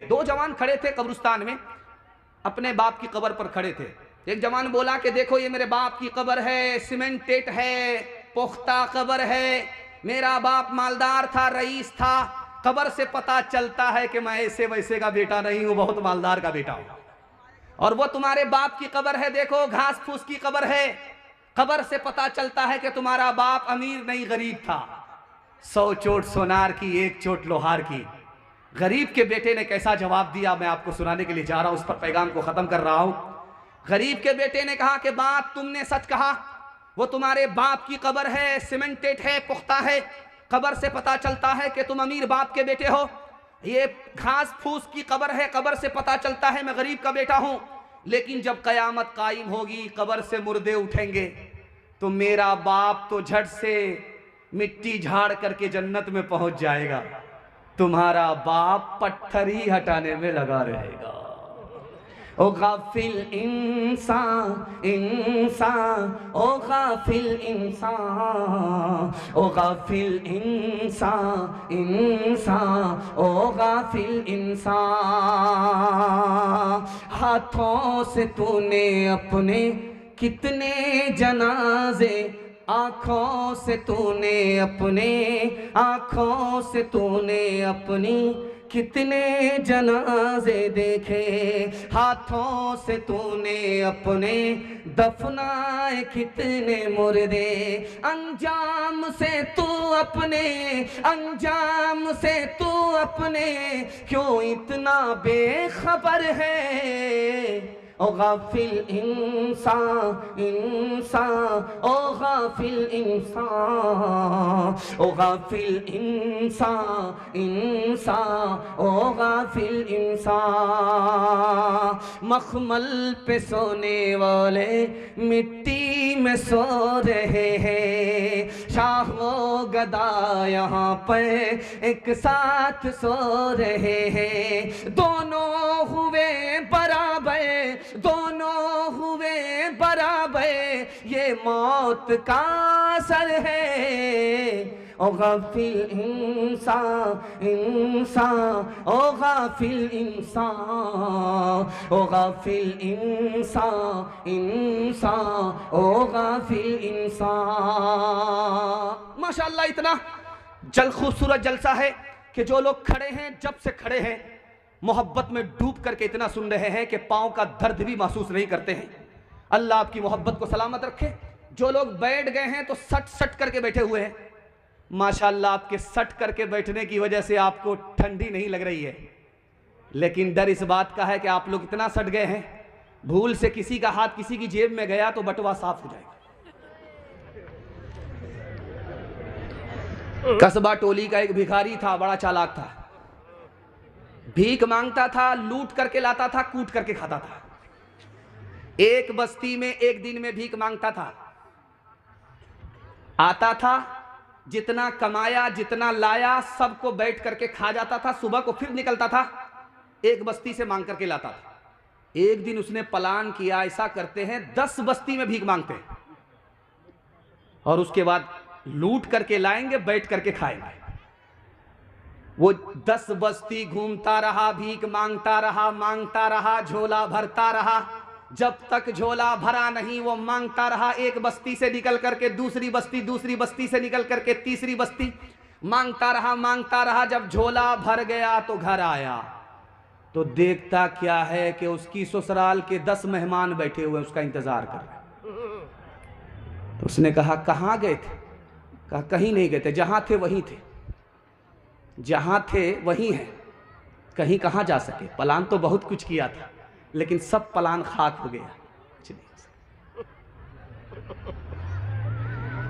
दो जवान खड़े थे कब्रिस्तान में, अपने बाप की कब्र पर खड़े थे। एक जवान बोला कि देखो ये मेरे बाप की कब्र है, सीमेंटेड है, पुख्ता कब्र है, मेरा बाप मालदार था, रईस था, कब्र से पता चलता है कि मैं ऐसे वैसे का बेटा नहीं हूं, बहुत मालदार का बेटा हूं। और वो तुम्हारे बाप की कब्र है, देखो घास फूस की कब्र है, कब्र से पता चलता है कि तुम्हारा बाप अमीर नहीं गरीब था। 100 चोट सोनार की, 1 चोट लोहार की। गरीब के बेटे ने कैसा जवाब दिया मैं आपको सुनाने के लिए जा रहा हूं, उस पर पैगाम को खत्म कर रहा हूं। गरीब के बेटे ने कहा कि बात तुमने सच कहा, वो तुम्हारे बाप की कब्र है, सीमेंटेड है, पुख्ता है, कब्र से पता चलता है कि तुम अमीर बाप के बेटे हो। ये घास फूस की कब्र है, कब्र से पता चलता है मैं गरीब का बेटा हूं। लेकिन जब कयामत कायम होगी, कब्र से मुर्दे उठेंगे, तो मेरा बाप तो झट से मिट्टी झाड़ करके जन्नत में पहुंच जाएगा, तुम्हारा बाप पत्थर ही हटाने में लगा रहेगा। ओ गाफिल इंसान इंसान, ओ गाफिल इंसान, ओ गाफिल इंसान इंसान, ओ गाफिल इंसान। हाथों से तूने अपने कितने जनाजे, आँखों से तूने अपने, आँखों से तूने अपनी कितने जनाजे देखे, हाथों से तूने अपने दफनाए कितने मुर्दे, अंजाम से तू अपने, अंजाम से तू अपने क्यों इतना बेखबर है। ओ गाफिल इंसान इंसान, ओ गाफिल इंसान, ओ गाफिल इंसान इंसान, ओ गाफिल इंसान। मखमल पे सोने वाले मिट्टी में सो रहे हैं, शाहो गदा यहाँ पर एक साथ सो रहे हैं। दोनों हुए बराबर, दोनों हुए बराबर, ये मौत का असर है। ओ गाफिल इंसान इंसान, ओ गाफिल इंसान, ओ गाफिल इंसान इंसान, ओ गाफिल इंसान। माशाअल्लाह, इतना खूबसूरत जलसा है कि जो लोग खड़े हैं, जब से खड़े हैं मोहब्बत में डूब करके इतना सुन रहे हैं कि पाँव का दर्द भी महसूस नहीं करते हैं। अल्लाह आपकी मोहब्बत को सलामत रखे। जो लोग बैठ गए हैं तो सट सट करके बैठे हुए हैं, माशाअल्लाह आपके सट करके बैठने की वजह से आपको ठंडी नहीं लग रही है, लेकिन डर इस बात का है कि आप लोग इतना सट गए हैं, भूल से किसी का हाथ किसी की जेब में गया तो बटवा साफ हो जाएगा। कस्बा टोली का एक भिखारी था, बड़ा चालाक था, भीख मांगता था, लूट करके लाता था, कूट करके खाता था। एक बस्ती में एक दिन में भीख मांगता था, आता था, जितना कमाया जितना लाया सबको बैठ करके खा जाता था, सुबह को फिर निकलता था, एक बस्ती से मांग करके लाता था। एक दिन उसने प्लान किया, ऐसा करते हैं 10 बस्ती में भीख मांगते हैं और उसके बाद लूट करके लाएंगे, बैठ करके खाएंगे। वो 10 बस्ती घूमता रहा, भीख मांगता रहा, झोला भरता रहा। जब तक झोला भरा नहीं वो मांगता रहा, एक बस्ती से निकल करके दूसरी बस्ती, दूसरी बस्ती से निकल करके तीसरी बस्ती, मांगता रहा। जब झोला भर गया तो घर आया तो देखता क्या है कि उसकी ससुराल के 10 मेहमान बैठे हुए उसका इंतजार कर रहे। तो उसने कहा कहाँ गए थे? कहा कहीं नहीं गए थे, जहां थे वहीं थे, जहां थे वहीं हैं, कहीं कहाँ जा सके। प्लान तो बहुत कुछ किया था लेकिन सब प्लान खाक हो गया।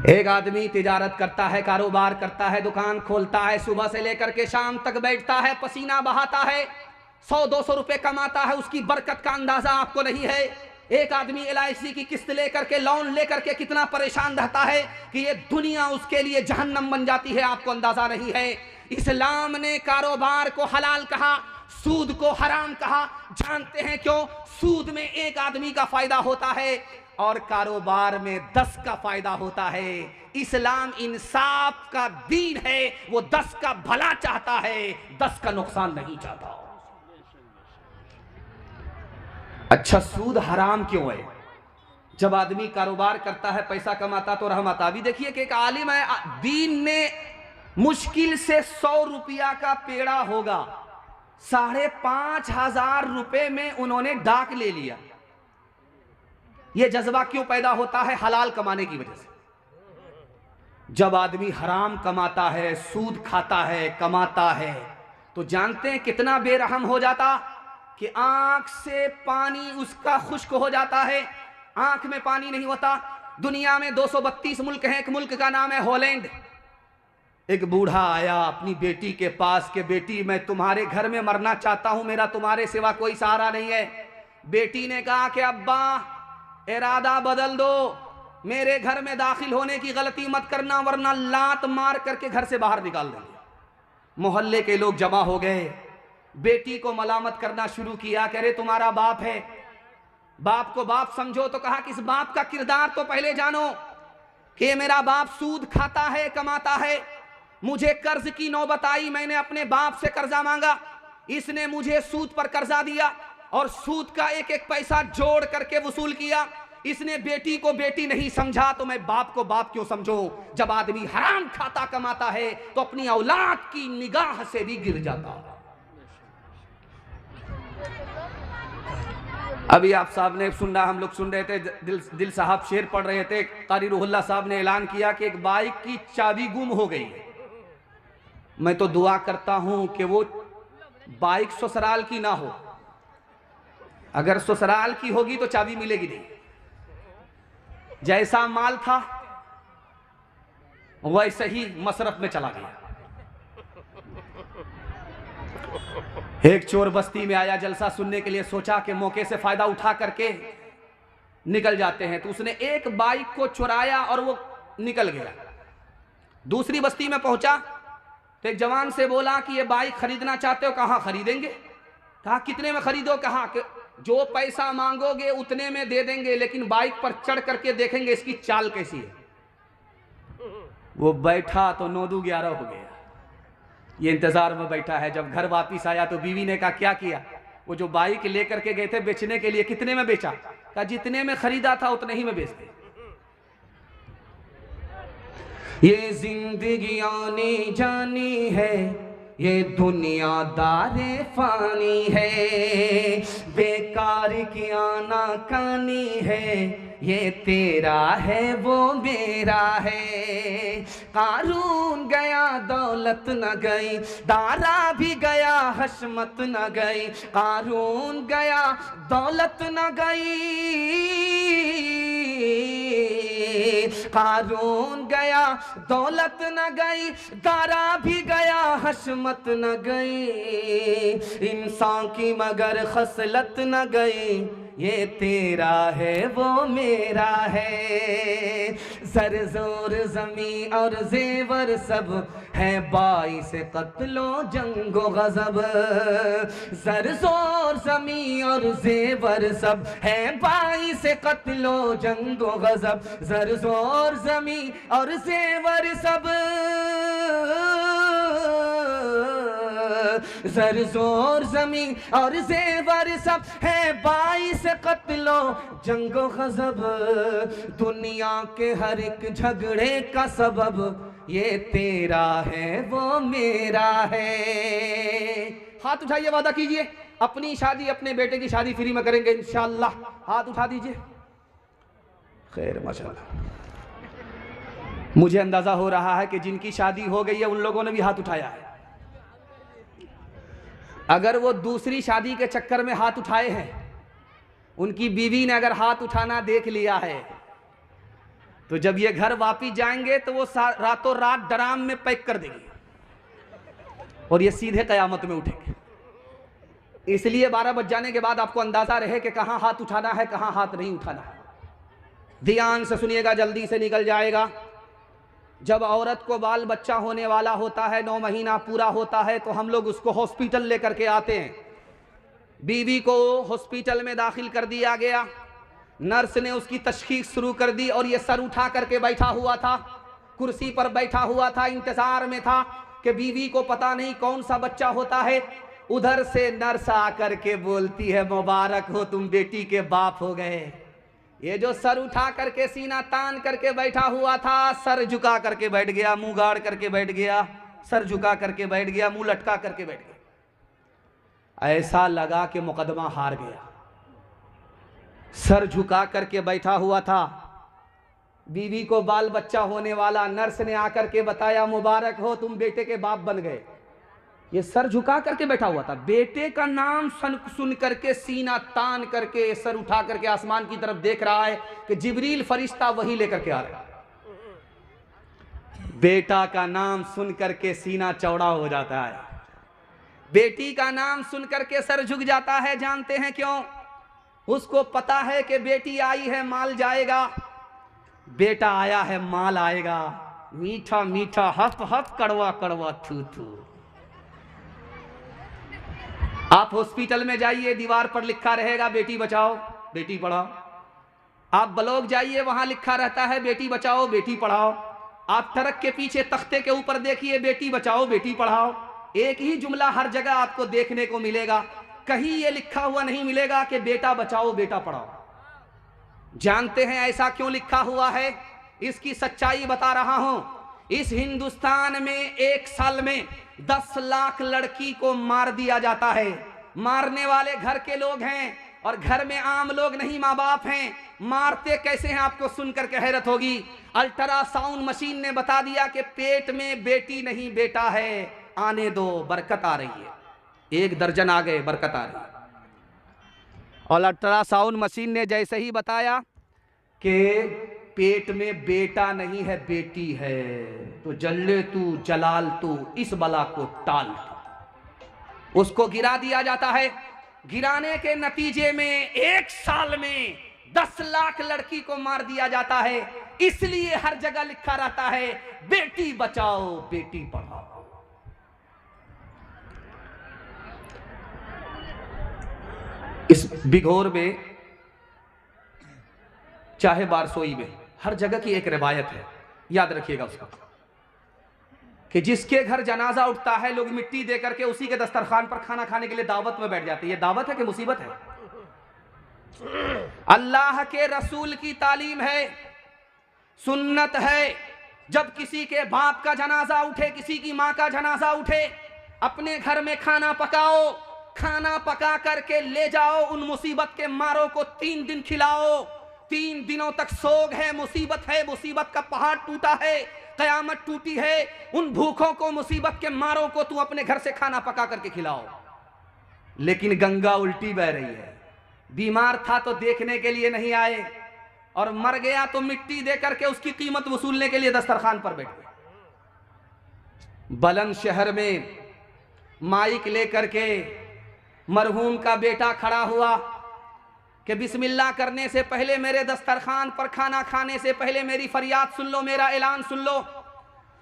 एक आदमी तिजारत करता है, कारोबार करता है, दुकान खोलता है, सुबह से लेकर के शाम तक बैठता है, पसीना बहाता है, 100-200 रुपए कमाता है, उसकी बरकत का अंदाजा आपको नहीं है। एक आदमी LIC की किस्त लेकर के, लोन लेकर के कितना परेशान रहता है कि ये दुनिया उसके लिए जहन्नम बन जाती है, आपको अंदाजा नहीं है। इस्लाम ने कारोबार को हलाल कहा, सूद को हराम कहा। जानते हैं क्यों? सूद में एक आदमी का फायदा होता है और कारोबार में 10 का फायदा होता है। इस्लाम इंसाफ का दीन है, वो 10 का भला चाहता है, 10 का नुकसान नहीं चाहता। अच्छा, सूद हराम क्यों है? जब आदमी कारोबार करता है, पैसा कमाता तो रहम आता। अभी देखिए कि एक आलिम है, दीन ने मुश्किल से 100 रुपया का पेड़ा होगा, 5,500 रुपए में उन्होंने डाक ले लिया। यह जज्बा क्यों पैदा होता है? हलाल कमाने की वजह से। जब आदमी हराम कमाता है, सूद खाता है, कमाता है, तो जानते हैं कितना बेरहम हो जाता कि आंख से पानी उसका खुश्क हो जाता है, आंख में पानी नहीं होता। दुनिया में 232 मुल्क हैं, एक मुल्क का नाम है हॉलैंड। एक बूढ़ा आया अपनी बेटी के पास कि बेटी, मैं तुम्हारे घर में मरना चाहता हूं, मेरा तुम्हारे सिवा कोई सहारा नहीं है। बेटी ने कहा कि अब्बा, इरादा बदल दो, मेरे घर में दाखिल होने की गलती मत करना, वरना लात मार करके घर से बाहर निकाल देंगे। मोहल्ले के लोग जमा हो गए, बेटी को मलामत करना शुरू किया कि अरे तुम्हारा बाप है, बाप को बाप समझो। तो कहा कि इस बाप का किरदार तो पहले जानो कि मेरा बाप सूद खाता है, कमाता है। मुझे कर्ज की नौबत आई, मैंने अपने बाप से कर्जा मांगा, इसने मुझे सूद पर कर्जा दिया और सूद का एक एक पैसा जोड़ करके वसूल किया। इसने बेटी को बेटी नहीं समझा, तो मैं बाप को बाप क्यों समझूं? जब आदमी हराम खाता कमाता है तो अपनी औलाद की निगाह से भी गिर जाता है। अभी आप साहब ने सुनना, हम लोग सुन रहे थे, दिल साहब शेर पढ़ रहे थे, कारी रूहुल्लाह साहब ने ऐलान किया कि एक बाइक की चाबी गुम हो गई है। मैं तो दुआ करता हूं कि वो बाइक ससुराल की ना हो, अगर ससुराल की होगी तो चाबी मिलेगी नहीं। जैसा माल था वैसे ही मसरफ में चला गया। एक चोर बस्ती में आया जलसा सुनने के लिए, सोचा कि मौके से फायदा उठा करके निकल जाते हैं, तो उसने एक बाइक को चुराया और वो निकल गया। दूसरी बस्ती में पहुंचा तो एक जवान से बोला कि ये बाइक खरीदना चाहते हो? कहाँ खरीदेंगे? कहा कितने में खरीदो? कहा कि जो पैसा मांगोगे उतने में दे देंगे, लेकिन बाइक पर चढ़ करके देखेंगे इसकी चाल कैसी है। वो बैठा तो 9-11 हो गया, ये इंतजार में बैठा है। जब घर वापिस आया तो बीवी ने कहा क्या किया? वो जो बाइक लेकर के गए थे बेचने के लिए, कितने में बेचा? कहा जितने में खरीदा था उतने ही में बेचते। ये जिंदगी आनी जानी है, ये दुनियादारे फानी है, बेकार की आना कानी है, ये तेरा है वो मेरा है। कारून गया दौलत न गई, दारा भी गया हशमत न गई। कारून गया दौलत न गई, कारून गया दौलत न गई, दारा भी गया हशमत न गई। इंसान की मगर खसलत न गई, ये तेरा है वो मेरा है। सर जोर जमी और जेवर सब है बाइस कत्लो जंगो गजब। सर जोर जमी और जेवर सब है बाइस कत्लो जंगो गजब। सर जोर जमी और जेवर सब, सर जोर जमी और जेवर सब है बाइस कत्लो जंगो गजब। दुनिया के हर एक झगड़े का सबब, ये तेरा है वो मेरा है। हाथ उठाइए, वादा कीजिए अपनी शादी, अपने बेटे की शादी फ्री में करेंगे इंशाअल्लाह। हाथ उठा दीजिए। खैर माशाअल्लाह, मुझे अंदाजा हो रहा है कि जिनकी शादी हो गई है उन लोगों ने भी हाथ उठाया है। अगर वो दूसरी शादी के चक्कर में हाथ उठाए हैं, उनकी बीवी ने अगर हाथ उठाना देख लिया है, तो जब ये घर वापिस जाएंगे तो वो रातों रात ड्राम में पैक कर देंगे और ये सीधे कयामत में उठेंगे। इसलिए 12 बज जाने के बाद आपको अंदाजा रहे कि कहाँ हाथ उठाना है, कहाँ हाथ नहीं उठाना है। ध्यान से सुनिएगा, जल्दी से निकल जाएगा। जब औरत को बाल बच्चा होने वाला होता है, 9 महीना पूरा होता है, तो हम लोग उसको हॉस्पिटल लेकर के आते हैं। बीवी को हॉस्पिटल में दाखिल कर दिया गया, नर्स ने उसकी तशखीस शुरू कर दी और ये सर उठा करके बैठा हुआ था, कुर्सी पर बैठा हुआ था, इंतजार में था कि बीवी को पता नहीं कौन सा बच्चा होता है। उधर से नर्स आकर के बोलती है मुबारक हो तुम बेटी के बाप हो गए। ये जो सर उठा करके सीना तान करके बैठा हुआ था, सर झुका करके बैठ गया, मुंह गाड़ करके बैठ गया, सर झुका करके बैठ गया, मुंह लटका करके बैठ गया। ऐसा लगा कि मुकदमा हार गया। सर झुका करके बैठा हुआ था, बीवी को बाल बच्चा होने वाला, नर्स ने आकर के बताया मुबारक हो तुम बेटे के बाप बन गए। ये सर झुका करके बैठा हुआ था, बेटे का नाम सुन करके सीना तान करके सर उठा करके आसमान की तरफ देख रहा है कि जिब्रील फरिश्ता वही लेकर के आ रहा है। बेटा का नाम सुन करके सीना चौड़ा हो जाता है, बेटी का नाम सुन करके सर झुक जाता है। जानते हैं क्यों? उसको पता है कि बेटी आई है माल जाएगा, बेटा आया है माल आएगा। मीठा मीठा हफ हफ, कड़वा कड़वा थू थू। आप हॉस्पिटल में जाइए, दीवार पर लिखा रहेगा बेटी बचाओ बेटी पढ़ाओ। आप ब्लॉक जाइए, वहां लिखा रहता है बेटी बचाओ बेटी पढ़ाओ। आप ट्रक के पीछे तख्ते के ऊपर देखिए बेटी बचाओ बेटी पढ़ाओ। एक ही जुमला हर जगह आपको देखने को मिलेगा, कहीं ये लिखा हुआ नहीं मिलेगा कि बेटा बचाओ बेटा पढ़ाओ। जानते हैं ऐसा क्यों लिखा हुआ है? इसकी सच्चाई बता रहा हूं। इस हिंदुस्तान में एक साल में 10 लाख लड़की को मार दिया जाता है। मारने वाले घर के लोग हैं, और घर में आम लोग नहीं, माँ बाप हैं। मारते कैसे हैं आपको सुनकर के हैरत होगी। अल्ट्रासाउंड मशीन ने बता दिया कि पेट में बेटी नहीं बेटा है, आने दो बरकत आ रही है। 1 दर्जन आ गए, बरकत आ रही है। और अल्ट्रासाउंड मशीन ने जैसे ही बताया कि पेट में बेटा नहीं है बेटी है, तो जल्ले तू जलाल तू, इस बला को टाल, उसको गिरा दिया जाता है। गिराने के नतीजे में 1 साल में 10 लाख लड़की को मार दिया जाता है। इसलिए हर जगह लिखा रहता है बेटी बचाओ बेटी पढ़ाओ। इस बिघोर में, चाहे बारसोई में, हर जगह की एक रिवायत है, याद रखिएगा उसको, कि जिसके घर जनाजा उठता है लोग मिट्टी दे करके उसी के दस्तरखान पर खाना खाने के लिए दावत में बैठ जाते हैं। ये दावत है कि मुसीबत है? अल्लाह के रसूल की तालीम है, सुन्नत है। जब किसी के बाप का जनाजा उठे, किसी की माँ का जनाजा उठे, अपने घर में खाना पकाओ, खाना पका करके ले जाओ, उन मुसीबत के मारों को 3 दिन खिलाओ। 3 दिनों तक सोग है, मुसीबत है, मुसीबत का पहाड़ टूटा है, कयामत टूटी है। उन भूखों को, मुसीबत के मारों को तू अपने घर से खाना पका करके खिलाओ। लेकिन गंगा उल्टी बह रही है। बीमार था तो देखने के लिए नहीं आए, और मर गया तो मिट्टी दे करके उसकी कीमत वसूलने के लिए दस्तरखान पर बैठ गए। बुलंदशहर में माइक लेकर के मरहूम का बेटा खड़ा हुआ कि बिस्मिल्लाह करने से पहले, मेरे दस्तरखान पर खाना खाने से पहले मेरी फरियाद सुन लो, मेरा ऐलान सुन लो।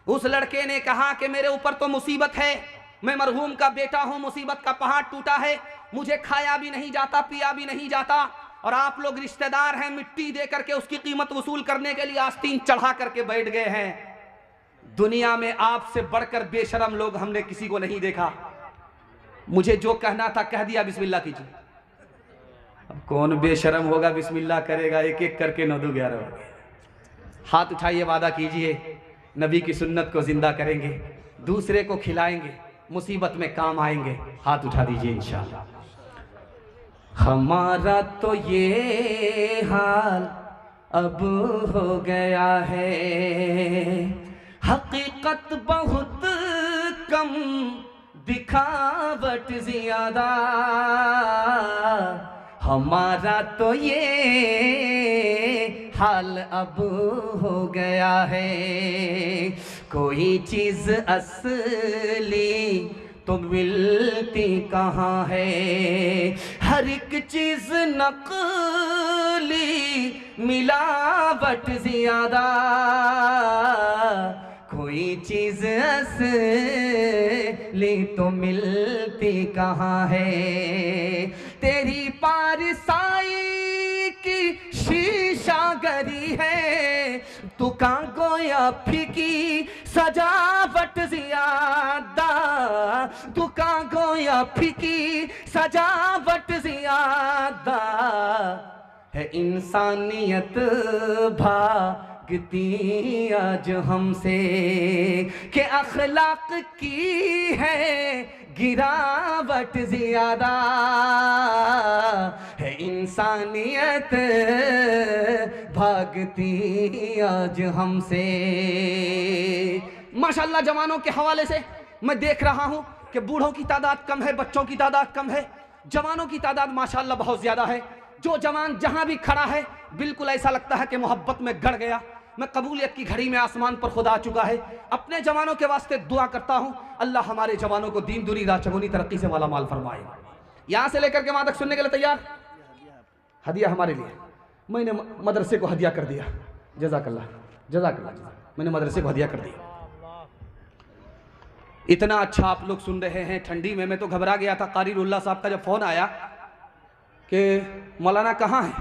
उस लड़के ने कहा कि मेरे ऊपर तो मुसीबत है, मैं मरहूम का बेटा हूं, मुसीबत का पहाड़ टूटा है, मुझे खाया भी नहीं जाता, पिया भी नहीं जाता, और आप लोग रिश्तेदार हैं, मिट्टी दे करके उसकी कीमत वसूल करने के लिए आस्तीन चढ़ा करके बैठ गए हैं। दुनिया में आपसे बढ़कर बेशरम लोग हमने किसी को नहीं देखा। मुझे जो कहना था कह दिया, बिस्मिल्लाह कीजिए। अब कौन बेशरम होगा, बिस्मिल्लाह करेगा? एक एक करके 9-2-11 हो गए। हाथ उठाइए, वादा कीजिए नबी की सुन्नत को जिंदा करेंगे, दूसरे को खिलाएंगे, मुसीबत में काम आएंगे। हाथ उठा दीजिए इंशाअल्लाह। हमारा तो ये हाल अब हो गया है, हकीकत बहुत कम, दिखावट ज्यादा। हमारा तो ये हाल अब हो गया है, कोई चीज असली तो मिलती कहाँ है, हर एक चीज नकली, मिलावट ज्यादा। कोई चीज असली तो मिलती कहाँ है, तेरी पारसाई की शीशागरी है, तू दुकान गोया फीकी सजावट ज्यादा, दुकान गोया फीकी सजावट ज्यादा है, इंसानियत भागती आज हमसे कि अखलाक की है गिरावट ज्यादा है, इंसानियत भागती आज हमसे। माशाल्लाह जवानों के हवाले से मैं देख रहा हूं कि बूढ़ों की तादाद कम है, बच्चों की तादाद कम है, जवानों की तादाद माशाल्लाह बहुत ज्यादा है। जो जवान जहां भी खड़ा है बिल्कुल ऐसा लगता है कि मोहब्बत में गड़ गया। मैं कबूलियत की घड़ी में आसमान पर खुदा आ चुका है। अपने जवानों के वास्ते दुआ करता हूं, अल्लाह हमारे जवानों को दीन दुनी राह चगुनी तरक्की से माला माल फरमाए। यहां से लेकर के वहां तक सुनने के लिए तैयार? हदिया हमारे लिए, मैंने मदरसे को हदिया कर दिया। जज़ाकल्लाह जज़ाकल्लाह, मैंने मदरसे को हदिया कर दिया। इतना अच्छा आप लोग सुन रहे हैं ठंडी में। मैं तो घबरा गया था। कारी रुल्ला साहब का जब फोन आया कि मौलाना कहाँ है,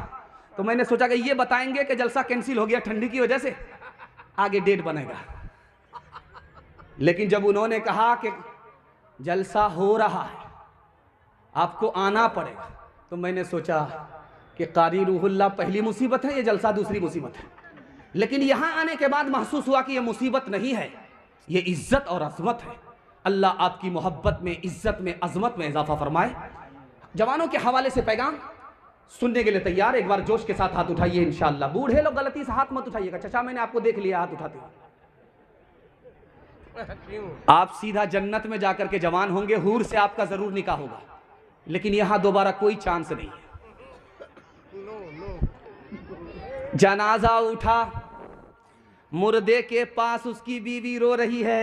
तो मैंने सोचा कि ये बताएंगे कि जलसा कैंसिल हो गया ठंडी की वजह से, आगे डेट बनेगा। लेकिन जब उन्होंने कहा कि जलसा हो रहा है, आपको आना पड़ेगा, तो मैंने सोचा कि कारी रूहुल्लाह पहली मुसीबत है, ये जलसा दूसरी मुसीबत है। लेकिन यहाँ आने के बाद महसूस हुआ कि ये मुसीबत नहीं है, ये इज्जत और अज़मत है। अल्लाह आपकी मोहब्बत में, इज्जत में, अज़मत में इजाफा फरमाए। जवानों के हवाले से पैगाम सुनने के लिए तैयार? एक बार जोश के साथ हाथ उठाइए इंशाअल्लाह। बूढ़े लोग गलती से हाथ मत उठाइएगा। चचा मैंने आपको देख लिया हाथ उठाते हुए। आप सीधा जन्नत में जाकर के जवान होंगे, हूर से आपका जरूर निकाह होगा, लेकिन यहां दोबारा कोई चांस नहीं है। जनाजा उठा, मुर्दे के पास उसकी बीवी रो रही है।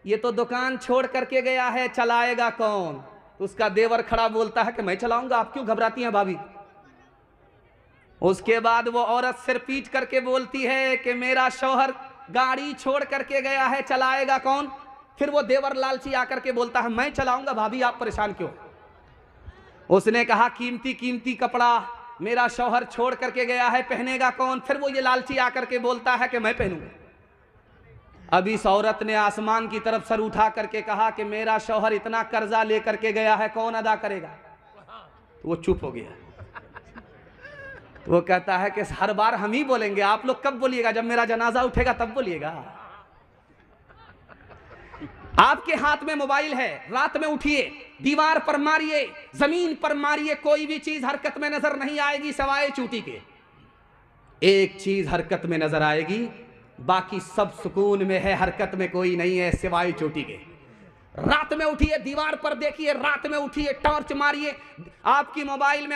ये तो दुकान छोड़ करके गया है, चलाएगा कौन? उसका देवर खड़ा बोलता है कि मैं चलाऊंगा। आप क्यों घबराती हैं भाभी? उसके बाद वो औरत सिर पीट करके बोलती है कि मेरा शौहर गाड़ी छोड़ करके गया है, चलाएगा कौन? फिर वो देवर लालची आकर के बोलता है मैं चलाऊंगा। भाभी आप परेशान क्यों? उसने कहा कीमती कीमती कपड़ा मेरा शौहर छोड़ करके गया है, पहनेगा कौन? फिर वो ये लालची आकर के बोलता है कि मैं पहनूंगा। अब इस औरत ने आसमान की तरफ सर उठा करके कहा कि मेरा शौहर इतना कर्जा लेकर के गया है, कौन अदा करेगा? तो वो चुप हो गया। तो वो कहता है कि हर बार हम ही बोलेंगे, आप लोग कब बोलिएगा? जब मेरा जनाजा उठेगा तब बोलिएगा। आपके हाथ में मोबाइल है, रात में उठिए, दीवार पर मारिए, जमीन पर मारिए, कोई भी चीज हरकत में नजर नहीं आएगी सवाए चूटी के। एक चीज हरकत में नजर आएगी, बाकी सब सुकून में है, हरकत में कोई नहीं है सिवाय चोटी के। रात में उठिए, दीवार पर देखिए, रात में उठिए, टॉर्च मारिए, आपके मोबाइल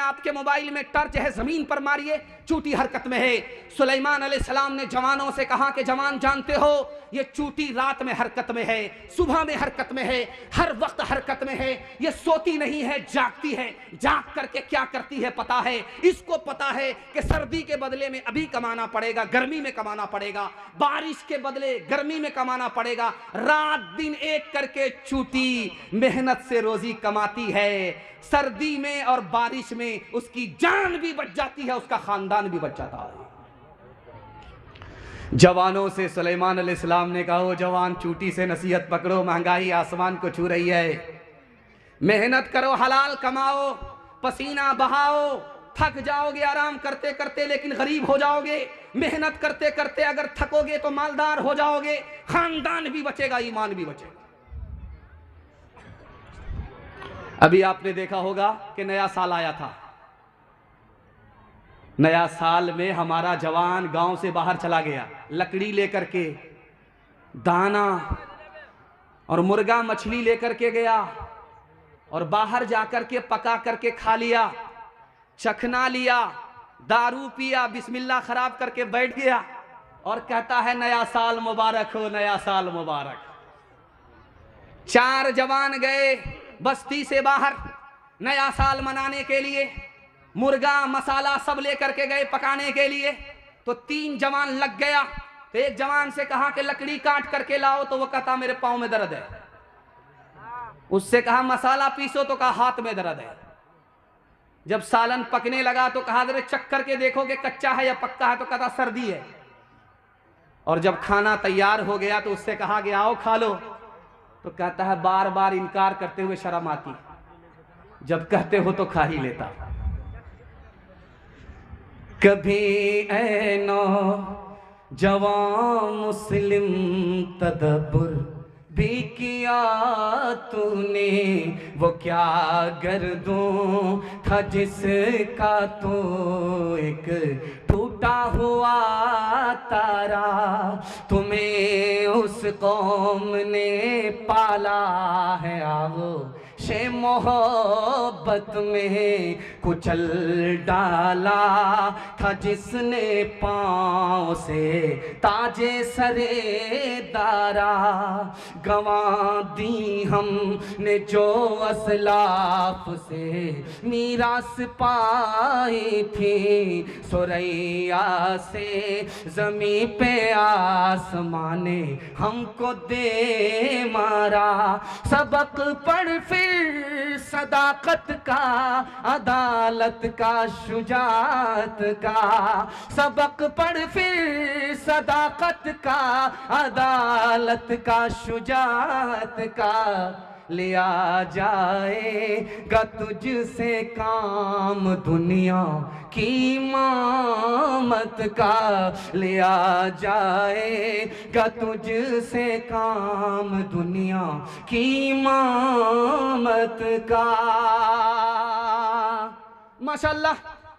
में टॉर्च है, जमीन पर मारिए, चूटी हरकत में है। सुलेमान अलैहिस्सलाम ने जवानों से कहा कि जवान जानते हो ये चूटी रात में हरकत में है, सुबह में हरकत में है, हर वक्त हरकत में है। ये सोती नहीं है, जागती है। जाग करके क्या करती है पता है? इसको पता है कि सर्दी के बदले में अभी कमाना पड़ेगा, गर्मी में कमाना पड़ेगा, बारिश के बदले गर्मी में कमाना पड़ेगा। रात दिन एक करके चूटी मेहनत से रोजी कमाती है। सर्दी में और बारिश में उसकी जान भी बच जाती है, उसका खानदान भी बच जाता है। जवानों से सुलेमान अलैहिस्सलाम ने कहा, ओ जवान चूटी से नसीहत पकड़ो, महंगाई आसमान को छू रही है, मेहनत करो, हलाल कमाओ, पसीना बहाओ, थक जाओगे आराम करते करते लेकिन गरीब हो जाओगे। मेहनत करते करते अगर थकोगे तो मालदार हो जाओगे, खानदान भी बचेगा, ईमान भी बचेगा। अभी आपने देखा होगा कि नया साल आया था। नया साल में हमारा जवान गांव से बाहर चला गया, लकड़ी लेकर के, दाना और मुर्गा मछली लेकर के गया और बाहर जाकर के पका करके खा लिया, चखना लिया, दारू पिया, बिस्मिल्लाह खराब करके बैठ गया और कहता है नया साल मुबारक हो, नया साल मुबारक। 4 जवान गए बस्ती से बाहर नया साल मनाने के लिए, मुर्गा मसाला सब लेकर के गए पकाने के लिए। तो 3 जवान लग गया। तो एक जवान से कहा कि लकड़ी काट करके लाओ, तो वो कहता मेरे पाँव में दर्द है। उससे कहा मसाला पीसो, तो कहा हाथ में दर्द है। जब सालन पकने लगा तो कहा जरा चख करके देखो कि कच्चा है या पक्का है, तो कहता सर्दी है। और जब खाना तैयार हो गया तो उससे कहा गया आओ खा लो, तो कहता है बार बार इनकार करते हुए शर्म आती, जब कहते हो तो खा ही लेता। कभी ऐ नौजवान मुस्लिम तदब्बुर भी किया तूने, वो क्या गर्दों था जिसका तो एक टूटा हुआ तारा, तुम्हें उस कौम ने पाला है आओ शे मोहब्बत में कुचल डाला था जिसने पाँव से ताजे सरे दारा, गंवा दी हमने जो असलाफ से मीरास पाई थी, सुरैया से ज़मीं पे आसमाने हमको दे मारा, सबक पढ़ फिर सदाकत का, अदालत का, शुजाअत का, सबक पढ़ फिर सदाकत का, अदालत का, शुजाअत का, लिया जाएगा तुझसे काम दुनिया की इमामत का, लिया जाएगा तुझसे काम दुनिया की इमामत का। माशाअल्लाह,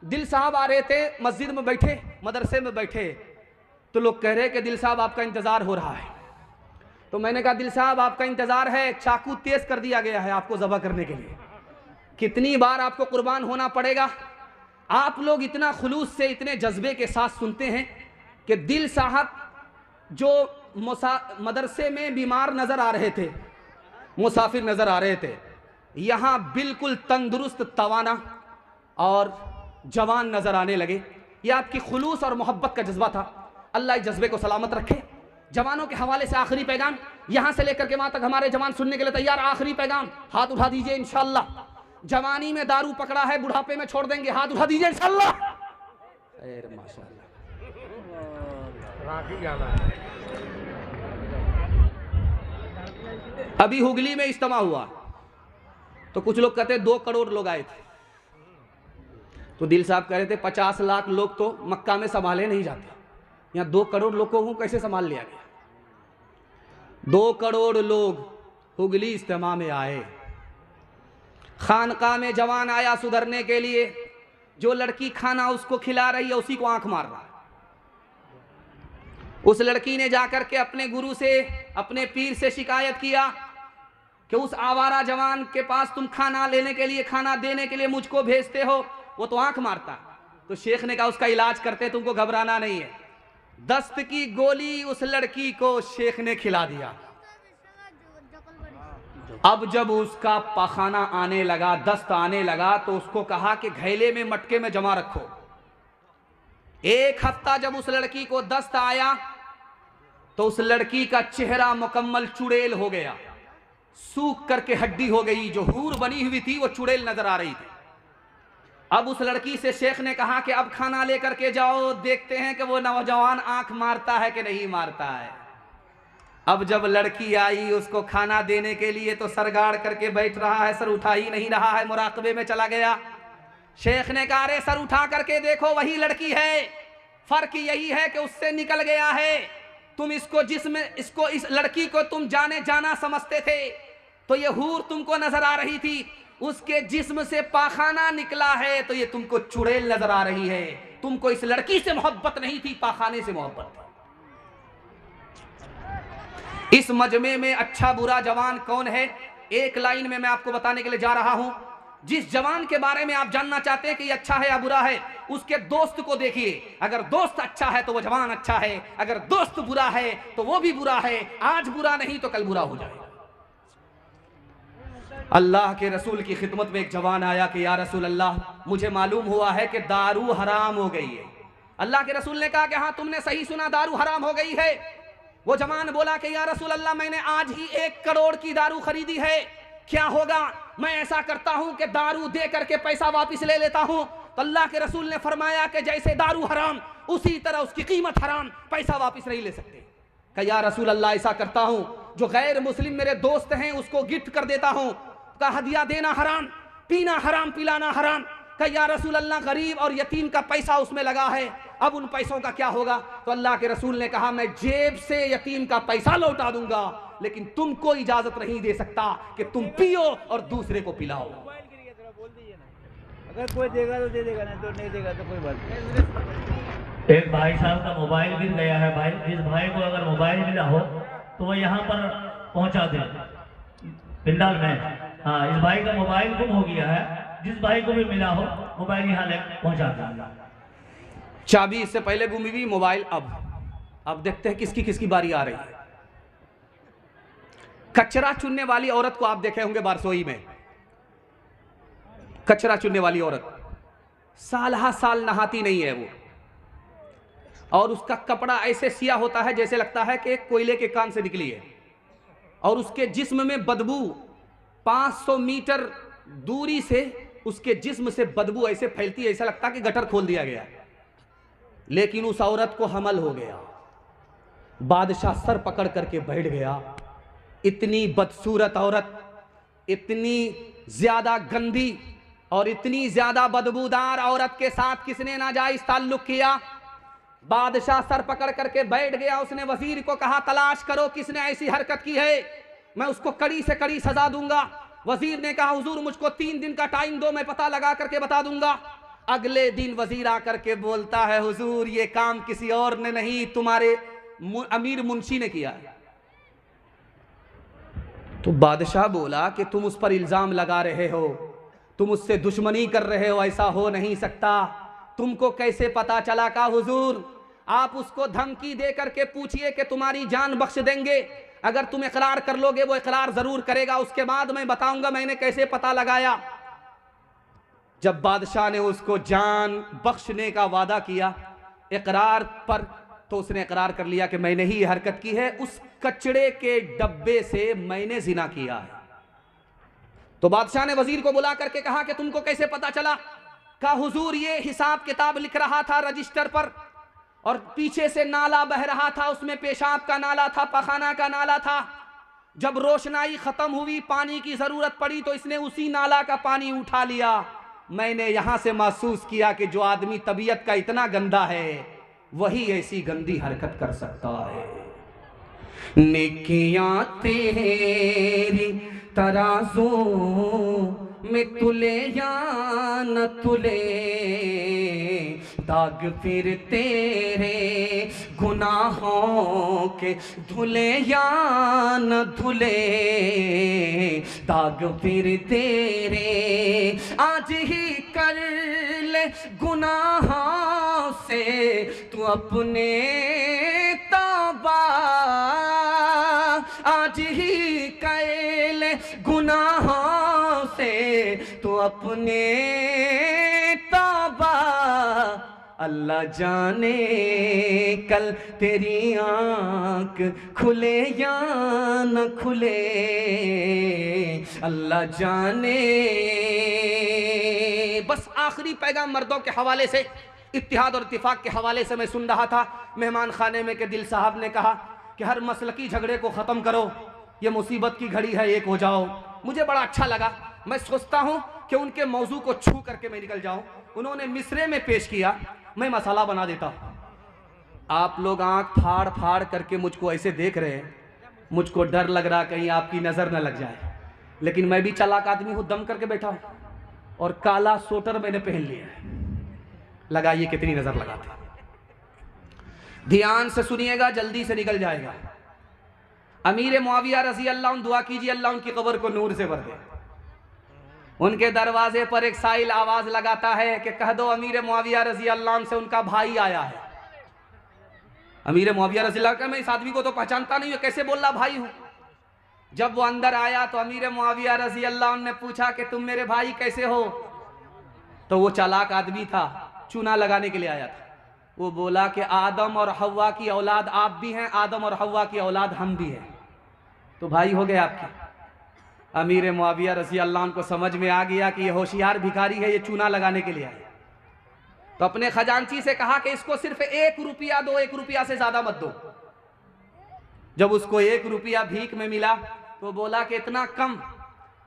दिल साहब आ रहे थे, मस्जिद में बैठे, मदरसे में बैठे, तो लोग कह रहे कि दिल साहब आपका इंतज़ार हो रहा है। तो मैंने कहा दिल साहब आपका इंतज़ार है, चाकू तेज कर दिया गया है आपको ज़बह करने के लिए, कितनी बार आपको कुर्बान होना पड़ेगा। आप लोग इतना खुलूस से, इतने जज्बे के साथ सुनते हैं कि दिल साहब जो मदरसे में बीमार नज़र आ रहे थे, मुसाफिर नज़र आ रहे थे, यहाँ बिल्कुल तंदुरुस्त, तवाना और जवान नज़र आने लगे। यह आपकी खुलूस और मोहब्बत का जज्बा था। अल्लाह इस जज्बे को सलामत रखे। जवानों के हवाले से आखिरी पैगाम, यहाँ से लेकर के वहाँ तक हमारे जवान सुनने के लिए तैयार। आखिरी पैगाम, हाथ उठा दीजिए इंशाअल्लाह। जवानी में दारू पकड़ा है, बुढ़ापे में छोड़ देंगे, हाथ उठा दीजिए इंशाअल्लाह। अभी हुगली में इज्तिमा हुआ तो कुछ लोग कहते 2 करोड़ लोग आए थे, तो दिल साहब कह रहे थे 50 लाख लोग तो मक्का में संभाले नहीं जाते, यहाँ 2 करोड़ लोगों को कैसे संभाल लिया गया। 2 करोड़ लोग हुगली इज्तिमा में आए। खानका में जवान आया सुधरने के लिए, जो लड़की खाना उसको खिला रही है उसी को आंख मार रहा है। उस लड़की ने जाकर के अपने गुरु से, अपने पीर से शिकायत किया कि उस आवारा जवान के पास तुम खाना लेने के लिए, खाना देने के लिए मुझको भेजते हो, वो तो आंख मारता। तो शेख ने कहा उसका इलाज करते, तुमको घबराना नहीं है। दस्त की गोली उस लड़की को शेख ने खिला दिया। अब जब उसका पखाना आने लगा, दस्त आने लगा, तो उसको कहा कि घैले में, मटके में जमा रखो। 1 हफ्ता जब उस लड़की को दस्त आया तो उस लड़की का चेहरा मुकम्मल चुड़ैल हो गया, सूख करके हड्डी हो गई। जो हूर बनी हुई थी वो चुड़ैल नजर आ रही थी। अब उस लड़की से शेख ने कहा कि अब खाना लेकर के जाओ, देखते हैं कि वो नौजवान आंख मारता है कि नहीं मारता है। अब जब लड़की आई उसको खाना देने के लिए तो सर गाड़ करके बैठ रहा है, सर उठा ही नहीं रहा है, मुराकबे में चला गया। शेख ने कहा अरे सर उठा करके देखो, वही लड़की है, फर्क यही है कि उससे निकल गया है। तुम इस लड़की को तुम जाने जाना समझते थे, तो ये हूर तुमको नजर आ रही थी, उसके जिस्म से पाखाना निकला है तो ये तुमको चुड़ैल नजर आ रही है। तुमको इस लड़की से मोहब्बत नहीं थी, पाखाने से मोहब्बत थी। इस मजमे में अच्छा बुरा जवान कौन है, एक लाइन में मैं आपको बताने के लिए जा रहा हूं। जिस जवान के बारे में आप जानना चाहते हैं कि ये अच्छा है या बुरा है, उसके दोस्त को देखिए। अगर दोस्त अच्छा है तो वो जवान अच्छा है, अगर दोस्त बुरा है तो वो भी बुरा है। आज बुरा नहीं तो कल बुरा हो जाएगा। अल्लाह के रसूल की खिदमत में एक जवान आया कि या रसूल अल्लाह, मुझे मालूम हुआ है कि दारू हराम हो गई है। अल्लाह के रसूल ने कहा कि हाँ तुमने सही सुना, दारू हराम हो गई है। वो जवान बोला कि या रसूल अल्लाह, मैंने आज ही 1 करोड़ की दारू खरीदी है, क्या होगा? मैं ऐसा करता हूं कि दारू दे करके पैसा वापस ले लेता हूं। तो अल्लाह के रसूल ने फरमाया कि जैसे दारू हराम उसी तरह उसकी कीमत हराम, पैसा वापस नहीं ले सकते। कहा या रसूल अल्लाह ऐसा करता हूं, जो गैर मुस्लिम मेरे दोस्त हैं उसको गिफ्ट कर देता हूं। कहा हदिया देना हराम, पीना हराम, पिलाना हराम। कहा या रसूल अल्लाह गरीब और यतीम का पैसा उसमें लगा है, अब उन पैसों का क्या होगा? तो अल्लाह के रसूल ने कहा मैं जेब से यतीम का पैसा लौटा दूंगा, लेकिन तुमको इजाजत नहीं दे सकता कि तुम पियो और दूसरे को पिलाओ। अगर कोई देगा तो दे देगा, नहीं तो नहीं देगा तो कोई बात नहीं। एक भाई साहब का मोबाइल गिर गया है। भाई जिस भाई को अगर मोबाइल मिला हो तो वो यहाँ पर पहुँचा दे पिंडाल में। हाँ, इस भाई का मोबाइल गुम हो गया है, जिस भाई को भी मिला हो मोबाइल यहाँ ले पहुँचा दे। चाबी इससे पहले गुमी हुई, मोबाइल अब देखते हैं किसकी किसकी बारी आ रही है। कचरा चुनने वाली औरत को आप देखे होंगे बारसोई में, कचरा चुनने वाली औरत साल हा साल नहाती नहीं है वो, और उसका कपड़ा ऐसे सिया होता है जैसे लगता है कि कोयले के कान से निकली है, और उसके जिस्म में बदबू 500 मीटर दूरी से उसके जिस्म से बदबू ऐसे फैलती है, ऐसा लगता है कि गटर खोल दिया गया। लेकिन उस औरत को हमल हो गया, बादशाह सर पकड़ करके बैठ गया। इतनी बदसूरत औरत, इतनी ज्यादा गंदी और इतनी ज्यादा बदबूदार औरत के साथ किसने नाजायज ताल्लुक किया? बादशाह सर पकड़ करके बैठ गया। उसने वजीर को कहा तलाश करो किसने ऐसी हरकत की है, मैं उसको कड़ी से कड़ी सजा दूंगा। वजीर ने कहा हुजूर मुझको 3 दिन का टाइम दो, मैं पता लगा करके बता दूंगा। अगले दिन वजीर आकर के बोलता है हुजूर ये काम किसी और ने नहीं, तुम्हारे अमीर मुंशी ने किया है। तो बादशाह बोला कि तुम उस पर इल्जाम लगा रहे हो, तुम उससे दुश्मनी कर रहे हो, ऐसा हो नहीं सकता। तुमको कैसे पता चला? का हुजूर आप उसको धमकी दे करके पूछिए कि तुम्हारी जान बख्श देंगे, अगर तुम इकरार कर लोगे वो इकरार जरूर करेगा, उसके बाद मैं बताऊंगा मैंने कैसे पता लगाया। जब बादशाह ने उसको जान बख्शने का वादा किया इकरार पर, तो उसने इकरार कर लिया कि मैंने ही ये हरकत की है, उस कचड़े के डब्बे से मैंने जिना किया है। तो बादशाह ने वजीर को बुला करके कहा कि तुमको कैसे पता चला? कहा हुजूर ये हिसाब किताब लिख रहा था रजिस्टर पर, और पीछे से नाला बह रहा था, उसमें पेशाब का नाला था, पखाना का नाला था। जब रोशनाई खत्म हुई, पानी की जरूरत पड़ी, तो इसने उसी नाला का पानी उठा लिया। मैंने यहां से महसूस किया कि जो आदमी तबीयत का इतना गंदा है वही ऐसी गंदी हरकत कर सकता है। नेकियां तेरी तराजू में तुले या न तुले, दाग फिर तेरे गुनाहों के धुले या न धुले, दाग फिर तेरे आज ही कर ले गुनाहों से तू अपने तौबा, आज ही कर ले गुनाहों से तू अपने तौबा। अल्लाह जाने कल तेरी आँख खुले या न खुले, अल्लाह जाने। बस आखिरी पैगाम मर्दों के हवाले से, इत्तिहाद और इत्तिफाक के हवाले से मैं सुन रहा था। मेहमान खाने में के दिल साहब ने कहा कि हर मसलकी झगड़े को ख़त्म करो, ये मुसीबत की घड़ी है, एक हो जाओ। मुझे बड़ा अच्छा लगा। मैं सोचता हूँ कि उनके मौजू को छू करके मैं निकल जाऊँ। उन्होंने मिसरे में पेश किया, मैं मसाला बना देता हूँ। आप लोग आंख फाड़ फाड़ करके मुझको ऐसे देख रहे हैं, मुझको डर लग रहा कहीं आपकी नज़र न लग जाए, लेकिन मैं भी चालाक आदमी हूँ, दम करके बैठा हूँ और काला सोटर मैंने पहन लिया है। लगाइए कितनी नज़र लगाते। ध्यान से सुनिएगा, जल्दी से निकल जाएगा। अमीर मुआविया रजी अल्लाह दुआ कीजिए अल्लाह उनकी कब्र को नूर से भर दे। उनके दरवाजे पर एक साइल आवाज लगाता है कि कह दो अमीर मुआविया रजी अल्लाह से उनका भाई आया है। अमीर मुआविया रजी अल्लाह का मैं इस आदमी को तो पहचानता नहीं हूँ, कैसे बोल रहा भाई हूँ। जब वो अंदर आया तो अमीर मुआविया रजी अल्लाह ने पूछा कि तुम मेरे भाई कैसे हो? तो वो चालाक आदमी था, चूना लगाने के लिए आया था। वो बोला कि आदम और हव्वा की औलाद आप भी हैं, आदम और हव्वा की औलाद हम भी हैं, तो भाई हो गए आपके। अमीर मुआविया रज़ी अल्लाह को समझ में आ गया कि ये होशियार भिखारी है, ये चूना लगाने के लिए आया। तो अपने खजांची से कहा कि इसको सिर्फ 1 रुपया दो, 1 रुपया से ज्यादा मत दो। जब उसको 1 रुपया भीख में मिला तो बोला कि इतना कम।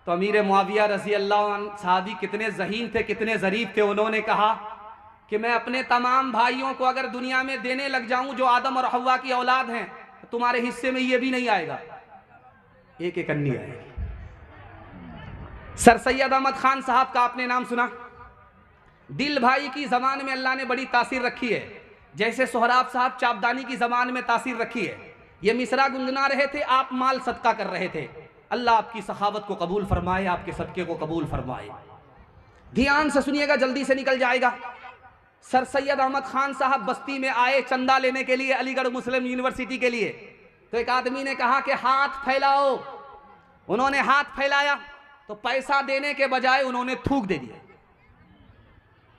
तो अमीर मुआविया रजी अल्लाह अन्हु साहबी कितने ज़हीन थे, कितने ज़रीफ थे, उन्होंने कहा कि मैं अपने तमाम भाइयों को अगर दुनिया में देने लग जाऊं जो आदम और हव्वा की औलाद हैं, तो तुम्हारे हिस्से में ये भी नहीं आएगा, एक एक अन्नी आएगी। सर सैयद अहमद खान साहब का आपने नाम सुना। दिल भाई की ज़बान में अल्लाह ने बड़ी तासीर रखी है, जैसे सोहराब साहब चापदानी की ज़बान में तासीर रखी है। ये मिसरा गुनगुना रहे थे, आप माल सदका कर रहे थे। अल्लाह आपकी सखावत को कबूल फरमाए, आपके सदके को कबूल फरमाए। ध्यान से सुनिएगा, जल्दी से निकल जाएगा। सर सैयद अहमद खान साहब बस्ती में आए चंदा लेने के लिए, अलीगढ़ मुस्लिम यूनिवर्सिटी के लिए। तो एक आदमी ने कहा कि हाथ फैलाओ। उन्होंने हाथ फैलाया तो पैसा देने के बजाय उन्होंने थूक दे दिया।